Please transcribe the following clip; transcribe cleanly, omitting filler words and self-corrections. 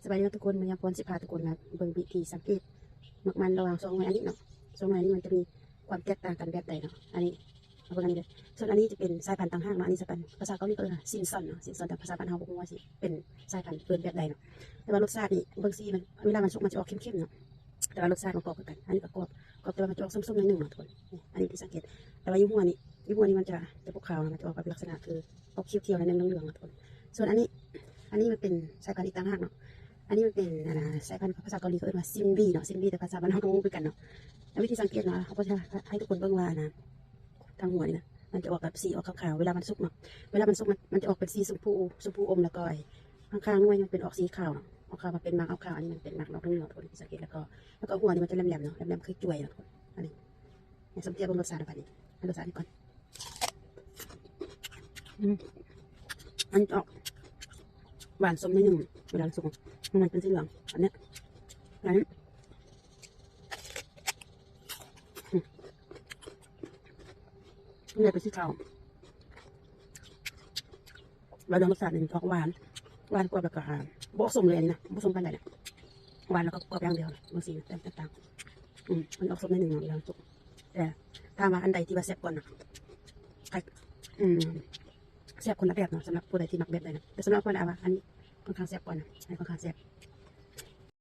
สบายดีทุกคนมันยังพรสิพาทุกคนมาเบิ่งวิธีสังเกตหมักมันระหว่างสองหน่วยอันนี้เนาะสองหน่วยนี้มันจะมีความแตกต่างกันแบบใดเนาะอันนี้เอาเบิ่งอันนี้เลยส่วนอันนี้จะเป็นสายพันธุ์ต่างหากเนาะอันนี้สายพันธุ์ภาษาเกาหลีก็เลยซินซอนเนาะซินซอนแต่ภาษาบ้านเราบอกว่าสิเป็นสายพันธุ์เปิ้นแบบใดเนาะแต่ว่ารสชาตินี่เบิ่งสีมันเวลามันสุกมันจะออกเข้มๆเนาะแต่ว่ารสชาติมันกรอบกันอันนี้ก็กรอบแต่ว่ามันจะออกส้มๆนิดนึงเนาะทุกคนอันนี้ที่สังเกตแต่ว่ายี่ห้อนี้มันจะพวกขาวมันจะออกแบบลักษณะคือออกเขียวๆในเหลืองๆทุกคนส่วนอันนี้มันเป็นสายพันธุ์อีกต่างหากเนาะอันนี้มันเป็นสายพันธุ์ภาษาเกาหลีเขาเรียกว่าซินบีเนาะซินบีแต่ภาษาบ้านเราก็งูไปกันเนาะแล้ววิธีสังเกตเนาะเขาก็จะให้ทุกคนเบิ่งว่านะทางหัวนี่นะมันจะออกแบบสีออกขาวๆเวลามันสุกเนาะเวลามันสุกมันจะออกเป็นสีชมพูอมแล้วก็ข้างๆด้วยมันเป็นออกสีขาวเนาะออกขาวมาเป็นมากขาวอันนี้มันเป็นมากดอกเหลืองๆทุกคนสังเกตแล้วก็หัวนี่มันจะแหลมๆเนาะแหลมๆคือจุ่ยเนาะทุกคนอันนี้สมเทียบรสชาติแบบนี้รสชาติก่อนอันออกหวานส้มนิดนึงเวลาสุกมันเป็นสีเหลืองอันนี้อันนี้เป็นสีขาวเราลองรสชาติหนึ่งออกหวานกว่าแบบกระหามโบกสมเลยนะโบกสมกันได้เนี่ยหวานแล้วก็กรอบอย่างเดียวบางสีต่างมันออกสมนิดนึงเวลาสุกแต่ถ้ามาอันใดที่ว่าแซ่บก่อนนะแซ่บคนละแบบเนาะสำหรับผู้ใดที่มักแบบใดนะแต่สำหรับคนละว่าอันนี้ค่อนข้างแซ่บก่อนนะอันนี้ค่อนข้างแซ่บ